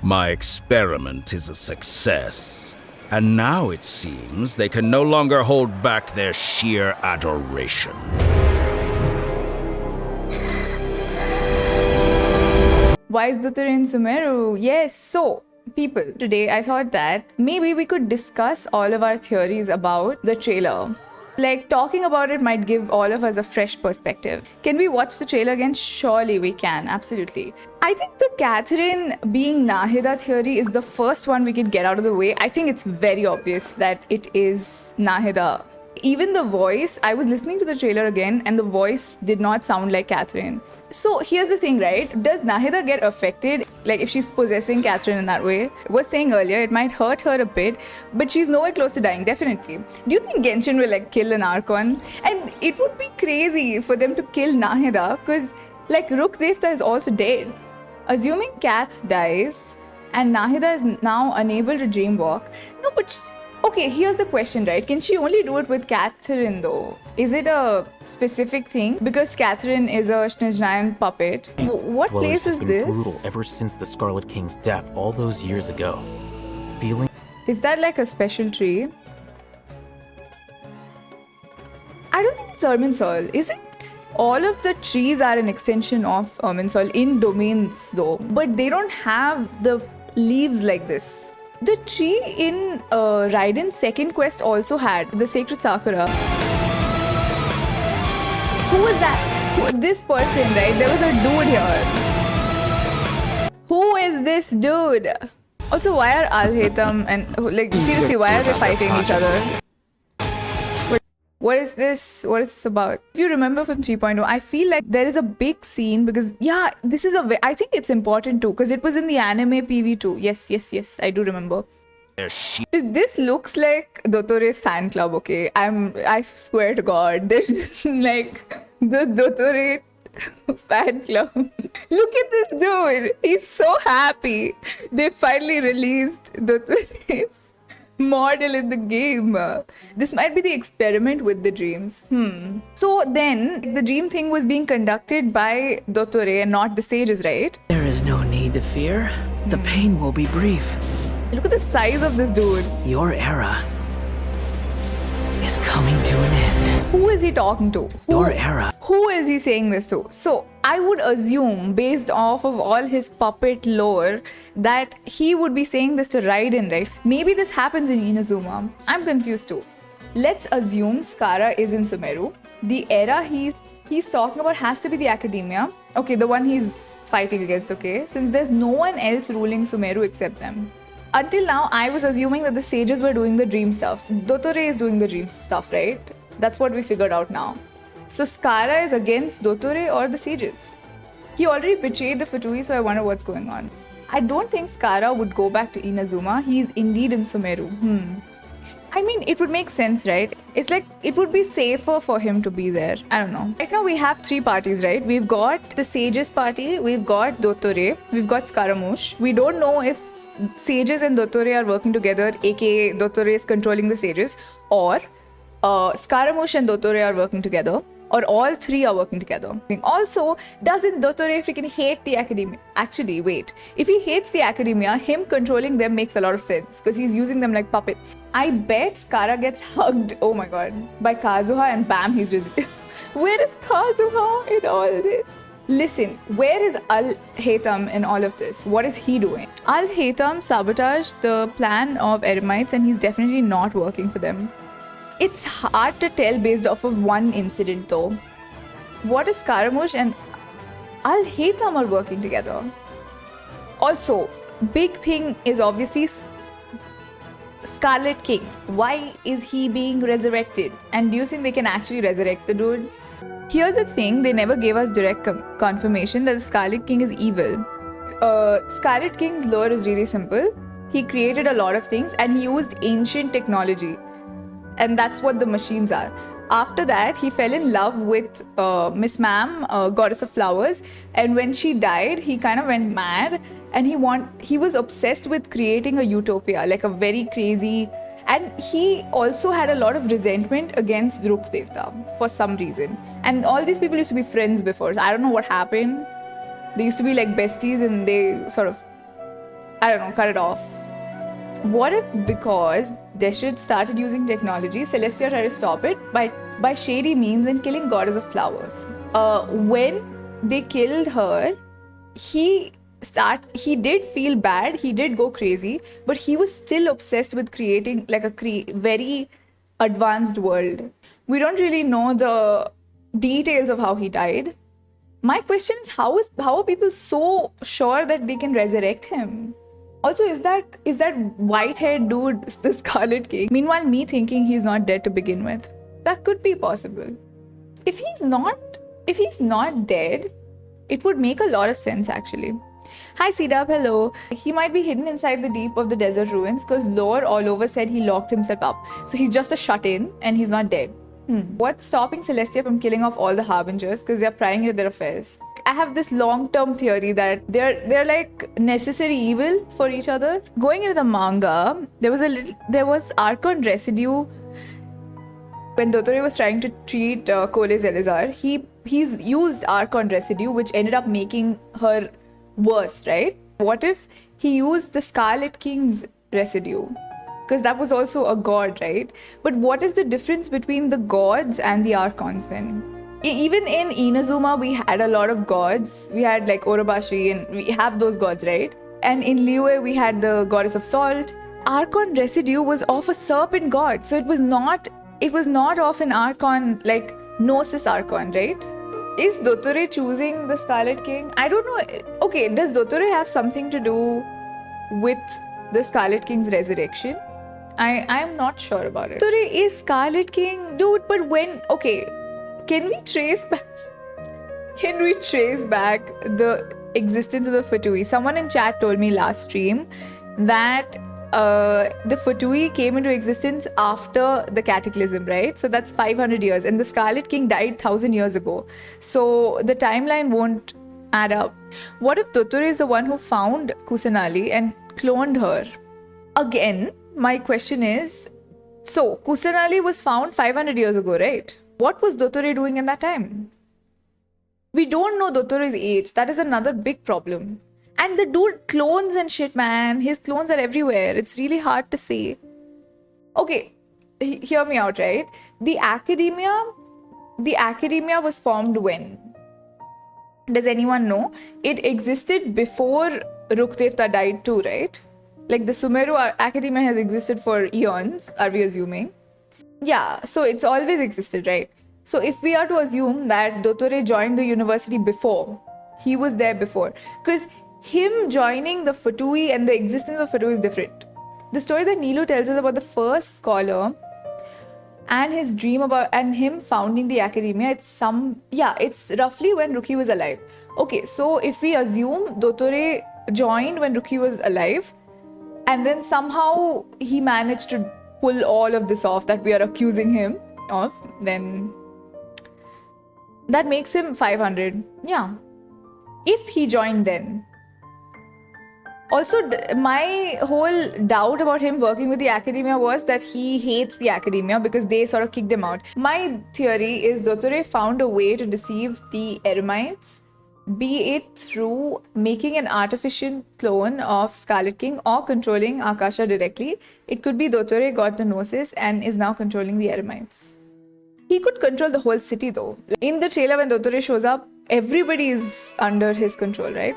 My experiment is a success. And now it seems they can no longer hold back their sheer adoration. Why is Dottore in Sumeru? Yes, so people, today I thought that maybe we could discuss all of our theories about the trailer. Like, talking about it might give all of us a fresh perspective. Can we watch the trailer again? Surely we can, absolutely. I think the Katherine being Nahida theory is the first one we could get out of the way. I think it's very obvious that it is Nahida. Even the voice, I was listening to the trailer again and the voice did not sound like Katherine. So here's the thing, right? Does Nahida get affected? Like, if she's possessing Katherine in that way? I was saying earlier, it might hurt her a bit, but she's nowhere close to dying, definitely. Do you think Genshin will like kill an Archon? And it would be crazy for them to kill Nahida, because like Rukh Devta is also dead. Assuming Kath dies and Nahida is now unable to dreamwalk. No, but okay, here's the question, right? Can she only do it with Katherine though? Is it a specific thing? Because Katherine is a Snezhnayan puppet. What place is this? Brutal ever since the Scarlet King's death all those years ago. Feeling. Is that like a special tree? I don't think it's Irminsul, is it? All of the trees are an extension of Irminsul in domains though, but they don't have the leaves like this. The tree in Raiden's second quest also had the sacred Sakura. Who was that? This person, right? There was a dude here. Who is this dude? Also, why are Al-Haytham and like seriously, why are they fighting each other? What is this? What is this about? If you remember from 3.0, I feel like there is a big scene because, yeah, this is I think it's important too because it was in the anime PV too. Yes, I do remember. This looks like Dottore's fan club, okay? I swear to God, this is like the Dottore fan club. Look at this dude. He's so happy. They finally released Dottore's model in the game. This might be the experiment with the dreams. So then the dream thing was being conducted by Dottore and not the sages, right? There is no need to fear. The pain will be brief. Look at the size of this dude. Your era is coming to an end. Who is he talking to? Your era. Who is he saying this to? So I would assume, based off of all his puppet lore, that he would be saying this to Raiden, right? Maybe this happens in Inazuma. I'm confused too. Let's assume Skara is in Sumeru. The era he's talking about has to be the academia. Okay, the one he's fighting against, okay? Since there's no one else ruling Sumeru except them. Until now, I was assuming that the sages were doing the dream stuff. Dottore is doing the dream stuff, right? That's what we figured out now. So Skara is against Dottore or the sages. He already betrayed the Fatui, so I wonder what's going on. I don't think Skara would go back to Inazuma. He's indeed in Sumeru. I mean, it would make sense, right? It's like, it would be safer for him to be there. I don't know. Right now we have three parties, right? We've got the sages party, we've got Dottore, we've got Scaramouche. We don't know if sages and Dottore are working together, aka Dottore is controlling the sages, or Scaramouche and Dottore are working together, or all three are working together. Also, doesn't Dottore freaking hate the academia? Actually, wait. If he hates the academia, him controlling them makes a lot of sense because he's using them like puppets. I bet Skara gets hugged, oh my god, by Kazuha and bam, he's resilient. Where is Kazuha in all this? Listen, where is Al-Haytham in all of this? What is he doing? Al-Haytham sabotaged the plan of Eremites and he's definitely not working for them. It's hard to tell based off of one incident though. What is Scaramouche and Al-Haytham are working together? Also, big thing is obviously Scarlet King. Why is he being resurrected? And do you think they can actually resurrect the dude? Here's the thing, they never gave us direct confirmation that the Scarlet King is evil. Scarlet King's lore is really simple. He created a lot of things and he used ancient technology. And that's what the machines are. After that, he fell in love with Miss Ma'am, goddess of flowers. And when she died, he kind of went mad. And he was obsessed with creating a utopia, like a very crazy. And he also had a lot of resentment against Rukh Devta for some reason. And all these people used to be friends before. So I don't know what happened. They used to be like besties and they sort of I don't know, cut it off. What if because Deshret started using technology, Celestia tried to stop it by shady means and killing goddess of flowers? When they killed her, he did feel bad, he did go crazy, but he was still obsessed with creating like a very advanced world. We don't really know the details of how he died. My question is how are people so sure that they can resurrect him? Also, is that white-haired dude the Scarlet King? Meanwhile, me thinking he's not dead to begin with. That could be possible. If he's not dead, it would make a lot of sense actually. Hi Cdub, hello. He might be hidden inside the deep of the desert ruins because lore all over said he locked himself up. So he's just a shut-in and he's not dead. What's stopping Celestia from killing off all the Harbingers? Because they're prying into their affairs. I have this long-term theory that they're like necessary evil for each other. Going into the manga, there was Archon residue. When Dottore was trying to treat Cole Zelazar, he's used Archon residue, which ended up making her worse, right? What if he used the Scarlet King's residue? Because that was also a god, right? But what is the difference between the gods and the Archons then? Even in Inazuma, we had a lot of gods. We had like Orobashi and we have those gods, right? And in Liyue, we had the goddess of salt. Archon residue was of a serpent god. So it was not of an Archon, like Gnosis Archon, right? Is Dottore choosing the Scarlet King? I don't know. Okay, does Dottore have something to do with the Scarlet King's resurrection? I am not sure about it. Dottore is Scarlet King, dude, but when... Okay, can we trace back the existence of the Fatui? Someone in chat told me last stream that the Fatui came into existence after the Cataclysm, right? So that's 500 years. And the Scarlet King died 1,000 years ago. So the timeline won't add up. What if Dottore is the one who found Kusanali and cloned her? Again, my question is, so Kusanali was found 500 years ago, right? What was Dottore doing in that time? We don't know Dottore's age. That is another big problem. And the dude clones and shit, man. His clones are everywhere. It's really hard to say. Okay, hear me out, right? The academia was formed when? Does anyone know? It existed before Rukdevta died too, right? Like the Sumeru academia has existed for eons, are we assuming? Yeah, so it's always existed, right? So if we are to assume that Dottore joined the university before, he was there before, because him joining the Fatui and the existence of Fatui is different. The story that Nilu tells us about the first scholar and his dream about and him founding the academia, it's roughly when Ruki was alive. Okay, so if we assume Dottore joined when Ruki was alive, and then somehow he managed to pull all of this off that we are accusing him of, then that makes him 500. Yeah. If he joined then. Also, my whole doubt about him working with the academia was that he hates the academia because they sort of kicked him out. My theory is Dottore found a way to deceive the Eremites, be it through making an artificial clone of Scarlet King or controlling Akasha directly. It could be Dottore got the Gnosis and is now controlling the Eremites. He could control the whole city though. In the trailer when Dottore shows up, everybody is under his control, right?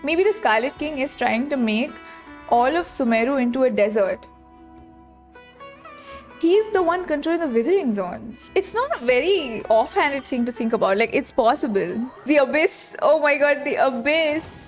Maybe the Scarlet King is trying to make all of Sumeru into a desert. He's the one controlling the withering zones. It's not a very offhanded thing to think about. Like, it's possible. The Abyss. Oh my god, the Abyss.